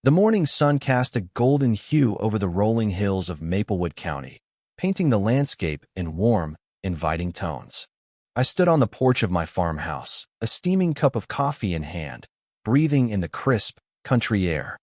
The morning sun cast a golden hue over the rolling hills of Maplewood County, painting the landscape in warm, inviting tones. I stood on the porch of my farmhouse, a steaming cup of coffee in hand, breathing in the crisp, country air.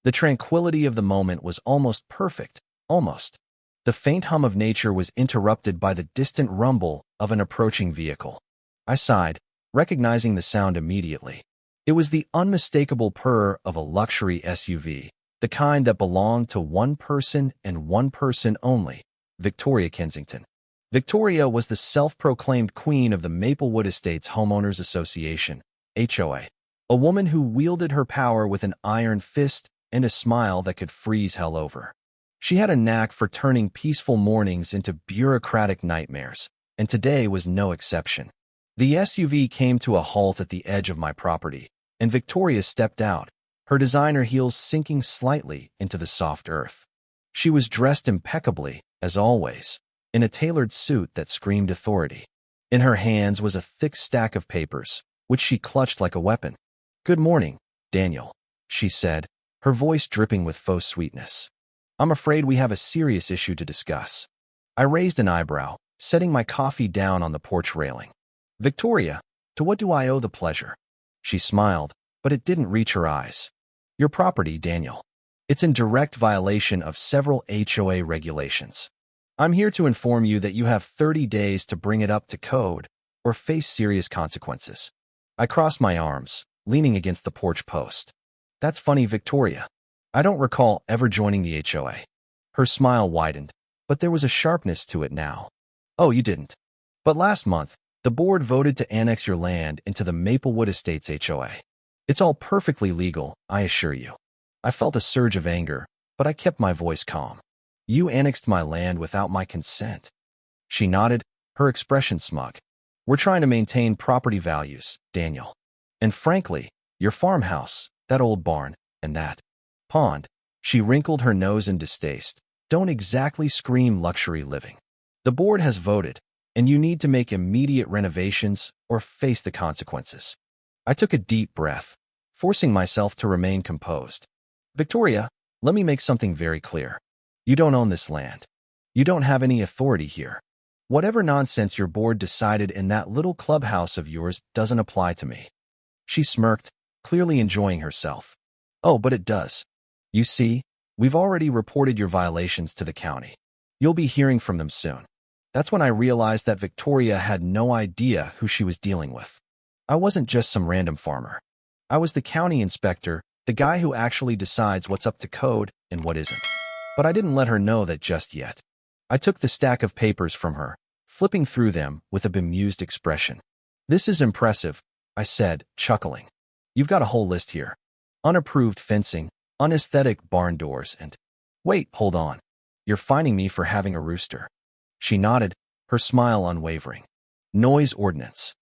The tranquility of the moment was almost perfect, almost. The faint hum of nature was interrupted by the distant rumble of an approaching vehicle. I sighed, recognizing the sound immediately. It was the unmistakable purr of a luxury SUV, the kind that belonged to one person and one person only, Victoria Kensington. Victoria was the self-proclaimed queen of the Maplewood Estates Homeowners Association, HOA, a woman who wielded her power with an iron fist and a smile that could freeze hell over. She had a knack for turning peaceful mornings into bureaucratic nightmares, and today was no exception. The SUV came to a halt at the edge of my property, and Victoria stepped out, her designer heels sinking slightly into the soft earth. She was dressed impeccably, as always, in a tailored suit that screamed authority. In her hands was a thick stack of papers, which she clutched like a weapon. "Good morning, Daniel," she said, her voice dripping with faux sweetness. "I'm afraid we have a serious issue to discuss." I raised an eyebrow, setting my coffee down on the porch railing. "Victoria, to what do I owe the pleasure?" She smiled, but it didn't reach her eyes. "Your property, Daniel. It's in direct violation of several HOA regulations. I'm here to inform you that you have 30 days to bring it up to code or face serious consequences." I crossed my arms, leaning against the porch post. "That's funny, Victoria. I don't recall ever joining the HOA." Her smile widened, but there was a sharpness to it now. "Oh, you didn't. But last month, the board voted to annex your land into the Maplewood Estates HOA. It's all perfectly legal, I assure you." I felt a surge of anger, but I kept my voice calm. "You annexed my land without my consent." She nodded, her expression smug. "We're trying to maintain property values, Daniel. And frankly, your farmhouse, that old barn, and that pond," she wrinkled her nose in distaste, "don't exactly scream luxury living. The board has voted, and you need to make immediate renovations or face the consequences." I took a deep breath, forcing myself to remain composed. "Victoria, let me make something very clear. You don't own this land. You don't have any authority here. Whatever nonsense your board decided in that little clubhouse of yours doesn't apply to me." She smirked, clearly enjoying herself. "Oh, but it does. You see, we've already reported your violations to the county. You'll be hearing from them soon." That's when I realized that Victoria had no idea who she was dealing with. I wasn't just some random farmer. I was the county inspector, the guy who actually decides what's up to code and what isn't. But I didn't let her know that just yet. I took the stack of papers from her, flipping through them with a bemused expression. "This is impressive," I said, chuckling. "You've got a whole list here. Unapproved fencing, unaesthetic barn doors, and— Wait, hold on. You're fining me for having a rooster." She nodded, her smile unwavering. "Noise ordinance."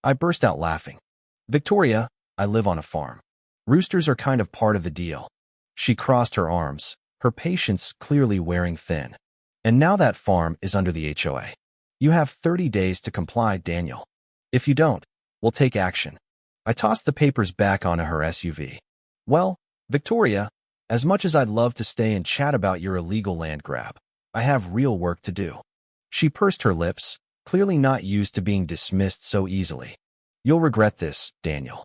I burst out laughing. "Victoria, I live on a farm. Roosters are kind of part of the deal." She crossed her arms, her patience clearly wearing thin. "And now that farm is under the HOA. You have 30 days to comply, Daniel. If you don't, we'll take action." I tossed the papers back onto her SUV. "Well, Victoria, as much as I'd love to stay and chat about your illegal land grab, I have real work to do." She pursed her lips, clearly not used to being dismissed so easily. "You'll regret this, Daniel."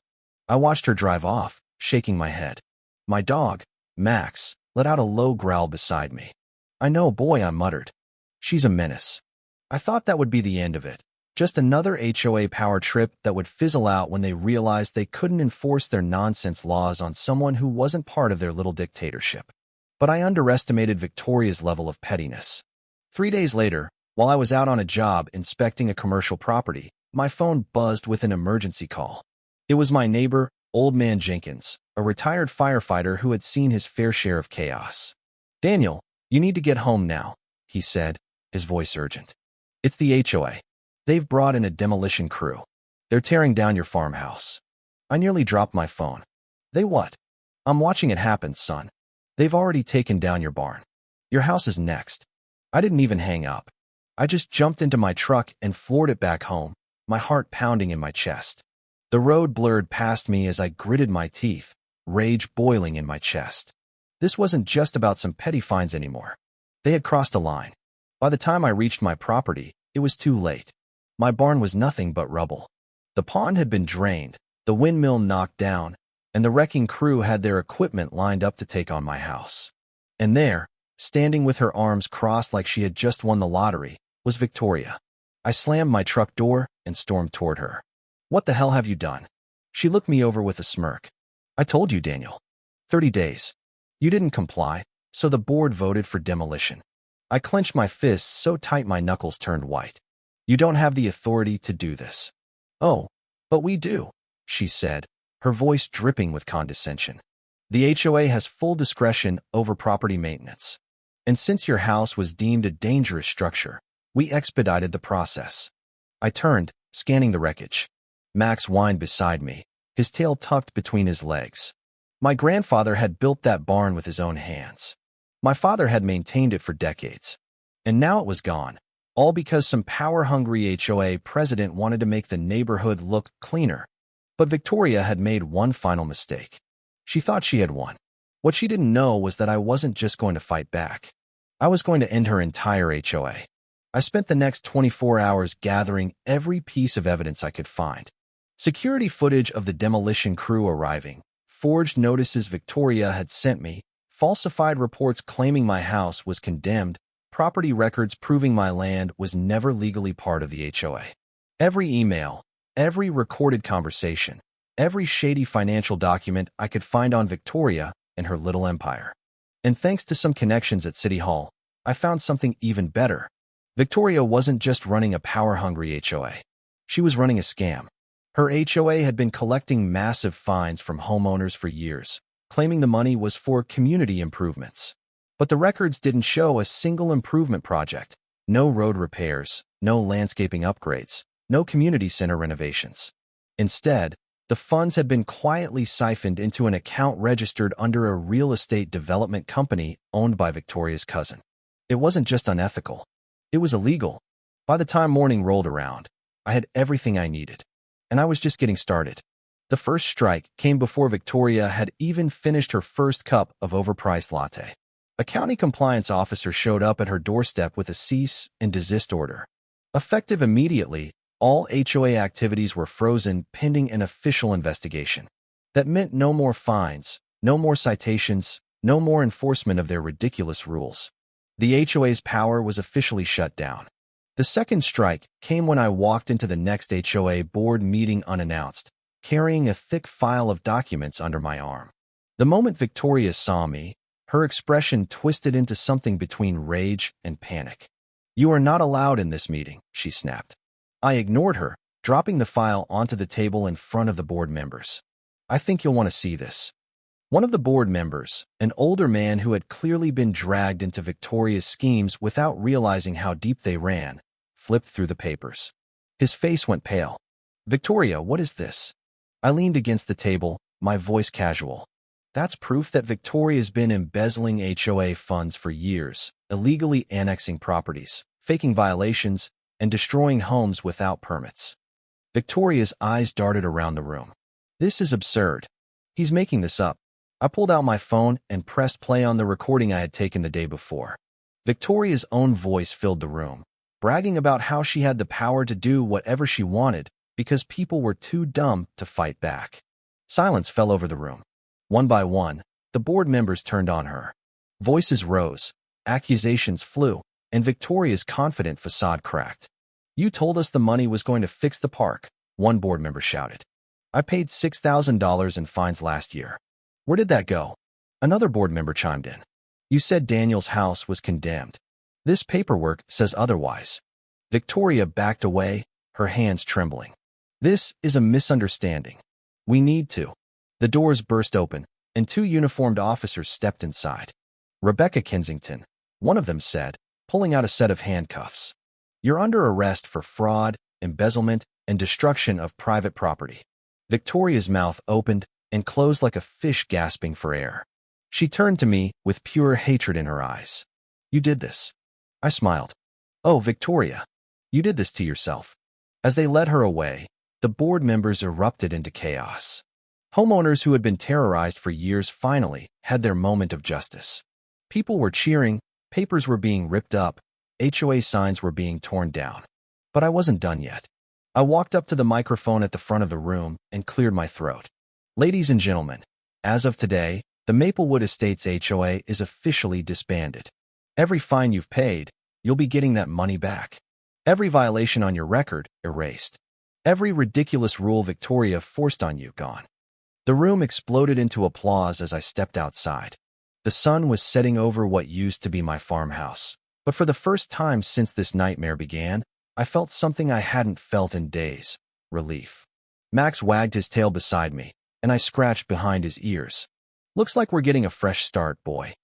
I watched her drive off, shaking my head. My dog, Max, let out a low growl beside me. "I know, boy," I muttered. "She's a menace." I thought that would be the end of it. Just another HOA power trip that would fizzle out when they realized they couldn't enforce their nonsense laws on someone who wasn't part of their little dictatorship. But I underestimated Victoria's level of pettiness. 3 days later, while I was out on a job inspecting a commercial property, my phone buzzed with an emergency call. It was my neighbor, Old Man Jenkins, a retired firefighter who had seen his fair share of chaos. "Daniel, you need to get home now," he said, his voice urgent. "It's the HOA. They've brought in a demolition crew. They're tearing down your farmhouse." I nearly dropped my phone. "They what?" "I'm watching it happen, son. They've already taken down your barn. Your house is next." I didn't even hang up. I just jumped into my truck and floored it back home, my heart pounding in my chest. The road blurred past me as I gritted my teeth, rage boiling in my chest. This wasn't just about some petty fines anymore. They had crossed a line. By the time I reached my property, it was too late. My barn was nothing but rubble. The pond had been drained, the windmill knocked down, and the wrecking crew had their equipment lined up to take on my house. And there, standing with her arms crossed like she had just won the lottery, was Victoria. I slammed my truck door and stormed toward her. "What the hell have you done?" She looked me over with a smirk. "I told you, Daniel. 30 days. You didn't comply, so the board voted for demolition." I clenched my fists so tight my knuckles turned white. "You don't have the authority to do this." "Oh, but we do," she said, her voice dripping with condescension. "The HOA has full discretion over property maintenance. And since your house was deemed a dangerous structure, we expedited the process." I turned, scanning the wreckage. Max whined beside me, his tail tucked between his legs. My grandfather had built that barn with his own hands. My father had maintained it for decades. And now it was gone, all because some power-hungry HOA president wanted to make the neighborhood look cleaner. But Victoria had made one final mistake. She thought she had won. What she didn't know was that I wasn't just going to fight back. I was going to end her entire HOA. I spent the next 24 hours gathering every piece of evidence I could find. Security footage of the demolition crew arriving, forged notices Victoria had sent me, falsified reports claiming my house was condemned, property records proving my land was never legally part of the HOA. Every email, every recorded conversation, every shady financial document I could find on Victoria and her little empire. And thanks to some connections at City Hall, I found something even better. Victoria wasn't just running a power-hungry HOA. She was running a scam. Her HOA had been collecting massive fines from homeowners for years, claiming the money was for community improvements. But the records didn't show a single improvement project. No road repairs, no landscaping upgrades, no community center renovations. Instead, the funds had been quietly siphoned into an account registered under a real estate development company owned by Victoria's cousin. It wasn't just unethical. It was illegal. By the time morning rolled around, I had everything I needed. And I was just getting started. The first strike came before Victoria had even finished her first cup of overpriced latte. A county compliance officer showed up at her doorstep with a cease and desist order. Effective immediately, all HOA activities were frozen pending an official investigation. That meant no more fines, no more citations, no more enforcement of their ridiculous rules. The HOA's power was officially shut down. The second strike came when I walked into the next HOA board meeting unannounced, carrying a thick file of documents under my arm. The moment Victoria saw me, her expression twisted into something between rage and panic. "You are not allowed in this meeting," she snapped. I ignored her, dropping the file onto the table in front of the board members. "I think you'll want to see this." One of the board members, an older man who had clearly been dragged into Victoria's schemes without realizing how deep they ran, flipped through the papers. His face went pale. "Victoria, what is this?" I leaned against the table, my voice casual. "That's proof that Victoria's been embezzling HOA funds for years, illegally annexing properties, faking violations, and destroying homes without permits." Victoria's eyes darted around the room. "This is absurd. He's making this up." I pulled out my phone and pressed play on the recording I had taken the day before. Victoria's own voice filled the room, bragging about how she had the power to do whatever she wanted because people were too dumb to fight back. Silence fell over the room. One by one, the board members turned on her. Voices rose, accusations flew, and Victoria's confident facade cracked. "You told us the money was going to fix the park," one board member shouted. "I paid $6,000 in fines last year. Where did that go?" Another board member chimed in. "You said Daniel's house was condemned. This paperwork says otherwise." Victoria backed away, her hands trembling. "This is a misunderstanding. We need to." The doors burst open, and two uniformed officers stepped inside. "Rebecca Kensington," one of them said, pulling out a set of handcuffs. "You're under arrest for fraud, embezzlement, and destruction of private property." Victoria's mouth opened and closed like a fish gasping for air. She turned to me with pure hatred in her eyes. "You did this." I smiled. "Oh, Victoria, you did this to yourself." As they led her away, the board members erupted into chaos. Homeowners who had been terrorized for years finally had their moment of justice. People were cheering, papers were being ripped up, HOA signs were being torn down. But I wasn't done yet. I walked up to the microphone at the front of the room and cleared my throat. Ladies and gentlemen, as of today, the Maplewood Estates HOA is officially disbanded. Every fine you've paid, you'll be getting that money back. Every violation on your record, erased. Every ridiculous rule Victoria forced on you, gone. The room exploded into applause as I stepped outside. The sun was setting over what used to be my farmhouse. But for the first time since this nightmare began, I felt something I hadn't felt in days: relief. Max wagged his tail beside me, and I scratched behind his ears. Looks like we're getting a fresh start, boy.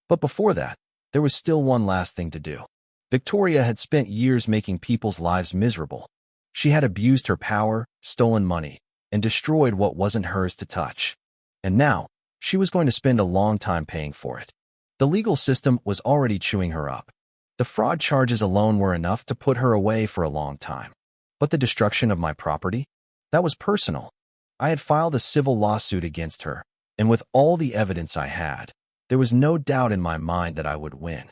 But before that, there was still one last thing to do. Victoria had spent years making people's lives miserable. She had abused her power, stolen money, and destroyed what wasn't hers to touch. And now, she was going to spend a long time paying for it. The legal system was already chewing her up. The fraud charges alone were enough to put her away for a long time. But the destruction of my property? That was personal. I had filed a civil lawsuit against her, and with all the evidence I had, there was no doubt in my mind that I would win.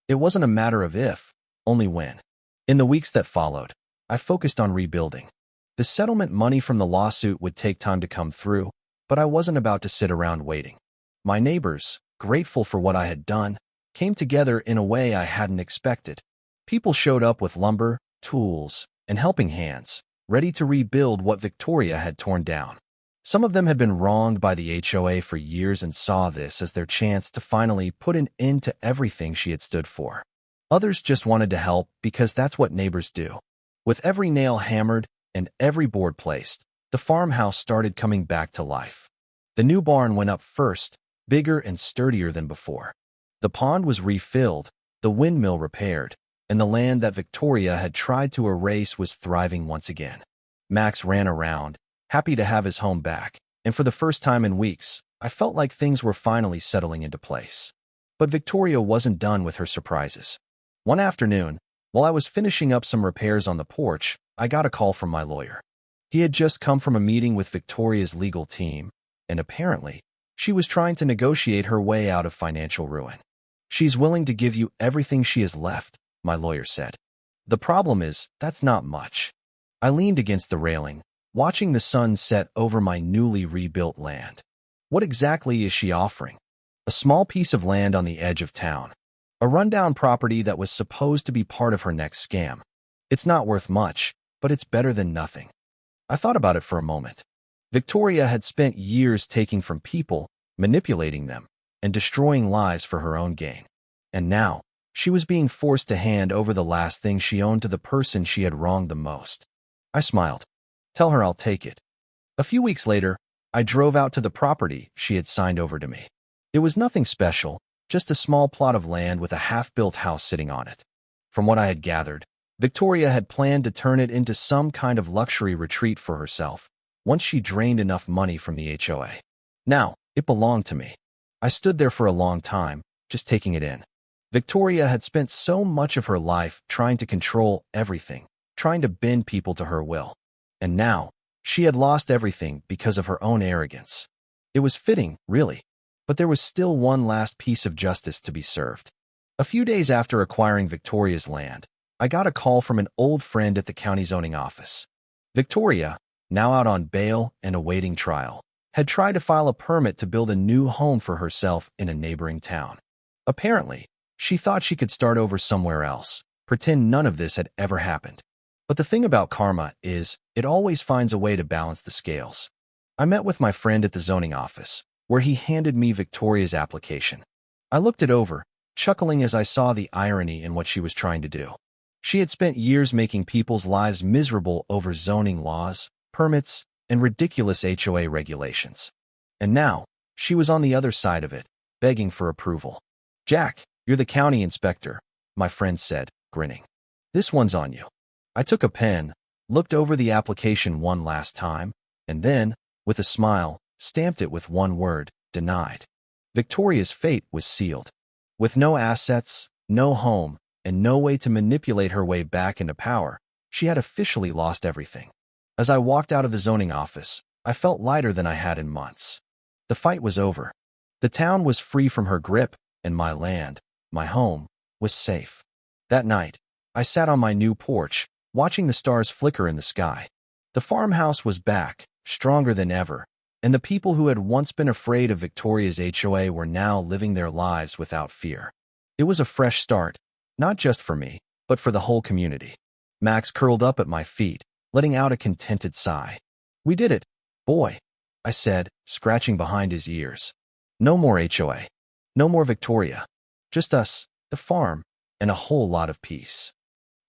It wasn't a matter of if, only when. In the weeks that followed, I focused on rebuilding. The settlement money from the lawsuit would take time to come through, but I wasn't about to sit around waiting. My neighbors, grateful for what I had done, came together in a way I hadn't expected. People showed up with lumber, tools, and helping hands, ready to rebuild what Victoria had torn down. Some of them had been wronged by the HOA for years and saw this as their chance to finally put an end to everything she had stood for. Others just wanted to help because that's what neighbors do. With every nail hammered and every board placed, the farmhouse started coming back to life. The new barn went up first, bigger and sturdier than before. The pond was refilled, the windmill repaired, and the land that Victoria had tried to erase was thriving once again. Max ran around, happy to have his home back, and for the first time in weeks, I felt like things were finally settling into place. But Victoria wasn't done with her surprises. One afternoon, while I was finishing up some repairs on the porch, I got a call from my lawyer. He had just come from a meeting with Victoria's legal team, and apparently, she was trying to negotiate her way out of financial ruin. She's willing to give you everything she has left, my lawyer said. The problem is, that's not much. I leaned against the railing, watching the sun set over my newly rebuilt land. What exactly is she offering? A small piece of land on the edge of town. A rundown property that was supposed to be part of her next scam. It's not worth much, but it's better than nothing. I thought about it for a moment. Victoria had spent years taking from people, manipulating them, and destroying lives for her own gain. And now, she was being forced to hand over the last thing she owned to the person she had wronged the most. I smiled. Tell her I'll take it. A few weeks later, I drove out to the property she had signed over to me. It was nothing special, just a small plot of land with a half-built house sitting on it. From what I had gathered, Victoria had planned to turn it into some kind of luxury retreat for herself, once she drained enough money from the HOA. Now, it belonged to me. I stood there for a long time, just taking it in. Victoria had spent so much of her life trying to control everything, trying to bend people to her will. And now, she had lost everything because of her own arrogance. It was fitting, really. But there was still one last piece of justice to be served. A few days after acquiring Victoria's land, I got a call from an old friend at the county zoning office. Victoria, now out on bail and awaiting trial, had tried to file a permit to build a new home for herself in a neighboring town. Apparently, she thought she could start over somewhere else, pretend none of this had ever happened. But the thing about karma is, it always finds a way to balance the scales. I met with my friend at the zoning office, where he handed me Victoria's application. I looked it over, chuckling as I saw the irony in what she was trying to do. She had spent years making people's lives miserable over zoning laws, permits, and ridiculous HOA regulations. And now, she was on the other side of it, begging for approval. "Jack, you're the county inspector," my friend said, grinning. "This one's on you." I took a pen, looked over the application one last time, and then, with a smile, stamped it with one word: denied. Victoria's fate was sealed. With no assets, no home, and no way to manipulate her way back into power, she had officially lost everything. As I walked out of the zoning office, I felt lighter than I had in months. The fight was over. The town was free from her grip, and my land, my home, was safe. That night, I sat on my new porch, watching the stars flicker in the sky. The farmhouse was back, stronger than ever, and the people who had once been afraid of Victoria's HOA were now living their lives without fear. It was a fresh start, not just for me, but for the whole community. Max curled up at my feet, letting out a contented sigh. "We did it, boy," I said, scratching behind his ears. "No more HOA. No more Victoria. Just us, the farm, and a whole lot of peace."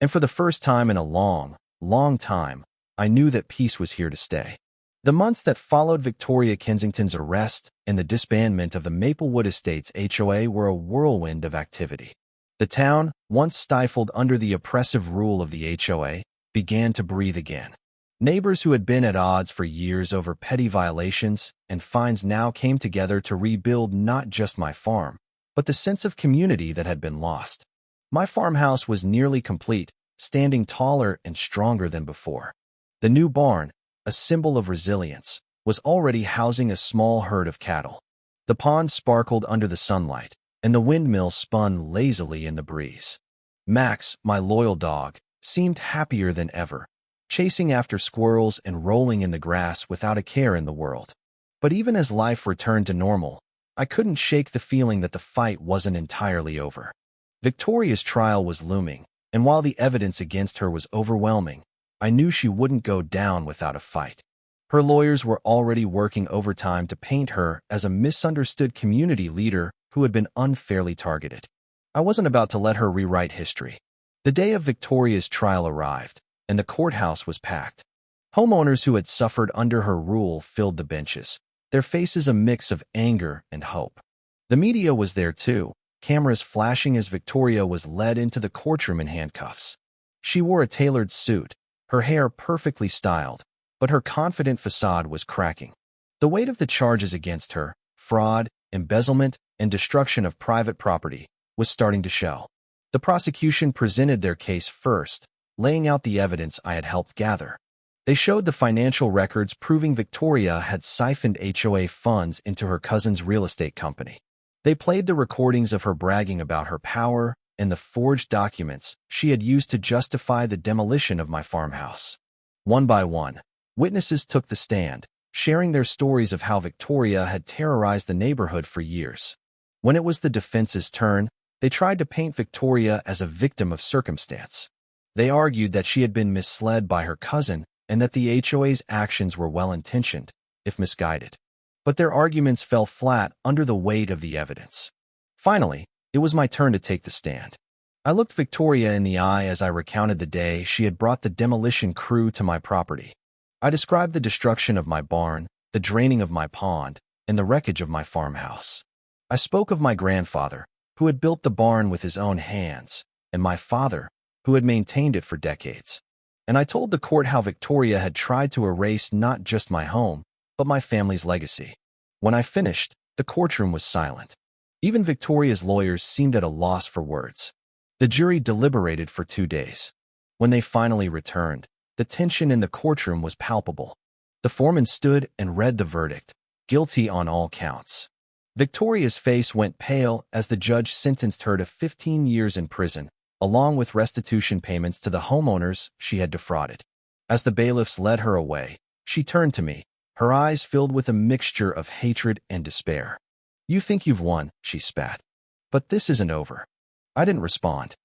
And for the first time in a long, long time, I knew that peace was here to stay. The months that followed Victoria Kensington's arrest and the disbandment of the Maplewood Estates HOA were a whirlwind of activity. The town, once stifled under the oppressive rule of the HOA, began to breathe again. Neighbors who had been at odds for years over petty violations and fines now came together to rebuild not just my farm, but the sense of community that had been lost. My farmhouse was nearly complete, standing taller and stronger than before. The new barn, a symbol of resilience, was already housing a small herd of cattle. The pond sparkled under the sunlight, and the windmill spun lazily in the breeze. Max, my loyal dog, seemed happier than ever, chasing after squirrels and rolling in the grass without a care in the world. But even as life returned to normal, I couldn't shake the feeling that the fight wasn't entirely over. Victoria's trial was looming, and while the evidence against her was overwhelming, I knew she wouldn't go down without a fight. Her lawyers were already working overtime to paint her as a misunderstood community leader who had been unfairly targeted. I wasn't about to let her rewrite history. The day of Victoria's trial arrived, and the courthouse was packed. Homeowners who had suffered under her rule filled the benches, their faces a mix of anger and hope. The media was there too, cameras flashing as Victoria was led into the courtroom in handcuffs. She wore a tailored suit, her hair perfectly styled, but her confident facade was cracking. The weight of the charges against her, fraud, embezzlement, and destruction of private property, was starting to show. The prosecution presented their case first, laying out the evidence I had helped gather. They showed the financial records proving Victoria had siphoned HOA funds into her cousin's real estate company. They played the recordings of her bragging about her power and the forged documents she had used to justify the demolition of my farmhouse. One by one, witnesses took the stand, sharing their stories of how Victoria had terrorized the neighborhood for years. When it was the defense's turn, they tried to paint Victoria as a victim of circumstance. They argued that she had been misled by her cousin and that the HOA's actions were well-intentioned, if misguided. But their arguments fell flat under the weight of the evidence. Finally, it was my turn to take the stand. I looked Victoria in the eye as I recounted the day she had brought the demolition crew to my property. I described the destruction of my barn, the draining of my pond, and the wreckage of my farmhouse. I spoke of my grandfather, who had built the barn with his own hands, and my father, who had maintained it for decades. And I told the court how Victoria had tried to erase not just my home, but my family's legacy. When I finished, the courtroom was silent. Even Victoria's lawyers seemed at a loss for words. The jury deliberated for 2 days. When they finally returned, the tension in the courtroom was palpable. The foreman stood and read the verdict, guilty on all counts. Victoria's face went pale as the judge sentenced her to 15 years in prison, along with restitution payments to the homeowners she had defrauded. As the bailiffs led her away, she turned to me, her eyes filled with a mixture of hatred and despair. "You think you've won," she spat. "But this isn't over." I didn't respond.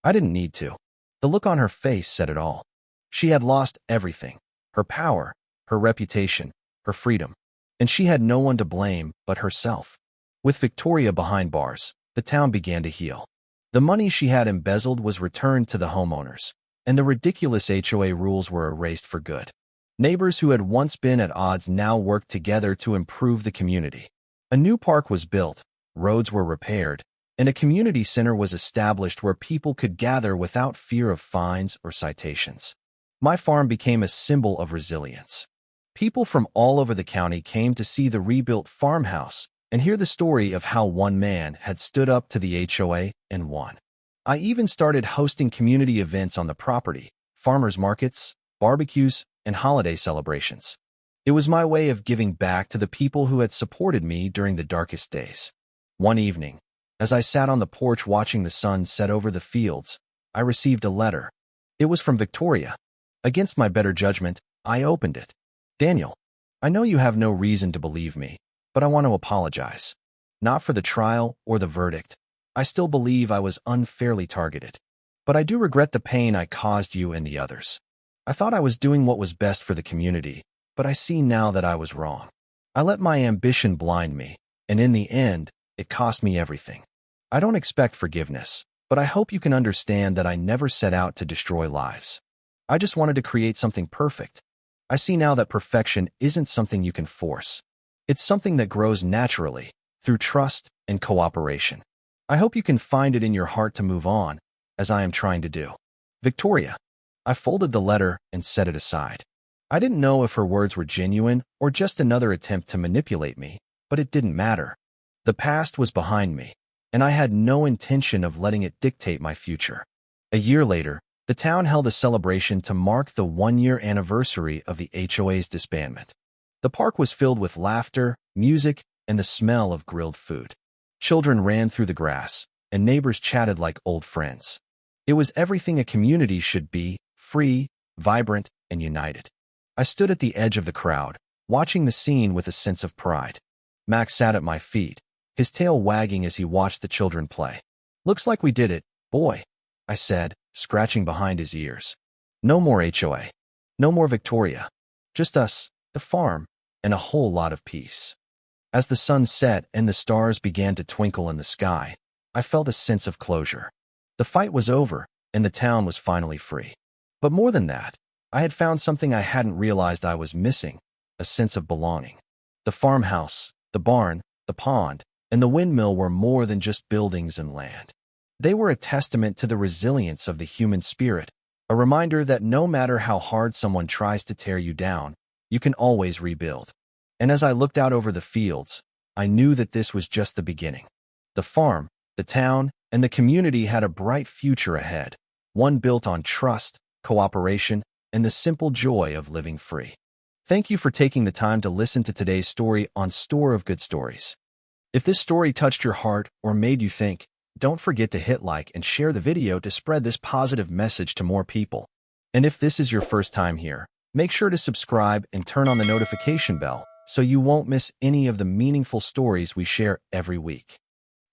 I didn't need to. The look on her face said it all. She had lost everything: her power, her reputation, her freedom. And she had no one to blame but herself. With Victoria behind bars, the town began to heal. The money she had embezzled was returned to the homeowners, and the ridiculous HOA rules were erased for good. Neighbors who had once been at odds now worked together to improve the community. A new park was built, roads were repaired, and a community center was established where people could gather without fear of fines or citations. My farm became a symbol of resilience. People from all over the county came to see the rebuilt farmhouse and hear the story of how one man had stood up to the HOA and won. I even started hosting community events on the property, farmers markets, barbecues, and holiday celebrations. It was my way of giving back to the people who had supported me during the darkest days. One evening, as I sat on the porch watching the sun set over the fields, I received a letter. It was from Victoria. Against my better judgment, I opened it. Daniel, I know you have no reason to believe me, but I want to apologize. Not for the trial or the verdict. I still believe I was unfairly targeted. But I do regret the pain I caused you and the others. I thought I was doing what was best for the community, but I see now that I was wrong. I let my ambition blind me, and in the end, it cost me everything. I don't expect forgiveness, but I hope you can understand that I never set out to destroy lives. I just wanted to create something perfect. I see now that perfection isn't something you can force. It's something that grows naturally, through trust and cooperation. I hope you can find it in your heart to move on, as I am trying to do. Victoria. I folded the letter and set it aside. I didn't know if her words were genuine or just another attempt to manipulate me, but it didn't matter. The past was behind me, and I had no intention of letting it dictate my future. A year later, the town held a celebration to mark the one-year anniversary of the HOA's disbandment. The park was filled with laughter, music, and the smell of grilled food. Children ran through the grass, and neighbors chatted like old friends. It was everything a community should be, free, vibrant, and united. I stood at the edge of the crowd, watching the scene with a sense of pride. Max sat at my feet, his tail wagging as he watched the children play. Looks like we did it, boy, I said, scratching behind his ears. No more HOA. No more Victoria. Just us, the farm, and a whole lot of peace. As the sun set and the stars began to twinkle in the sky, I felt a sense of closure. The fight was over, and the town was finally free. But more than that, I had found something I hadn't realized I was missing, a sense of belonging. The farmhouse, the barn, the pond, and the windmill were more than just buildings and land. They were a testament to the resilience of the human spirit, a reminder that no matter how hard someone tries to tear you down, you can always rebuild. And as I looked out over the fields, I knew that this was just the beginning. The farm, the town, and the community had a bright future ahead, one built on trust, cooperation, and the simple joy of living free. Thank you for taking the time to listen to today's story on Store of Good Stories. If this story touched your heart or made you think, don't forget to hit like and share the video to spread this positive message to more people. And if this is your first time here, make sure to subscribe and turn on the notification bell so you won't miss any of the meaningful stories we share every week.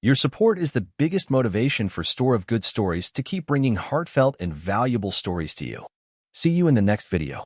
Your support is the biggest motivation for Store of Good Stories to keep bringing heartfelt and valuable stories to you. See you in the next video.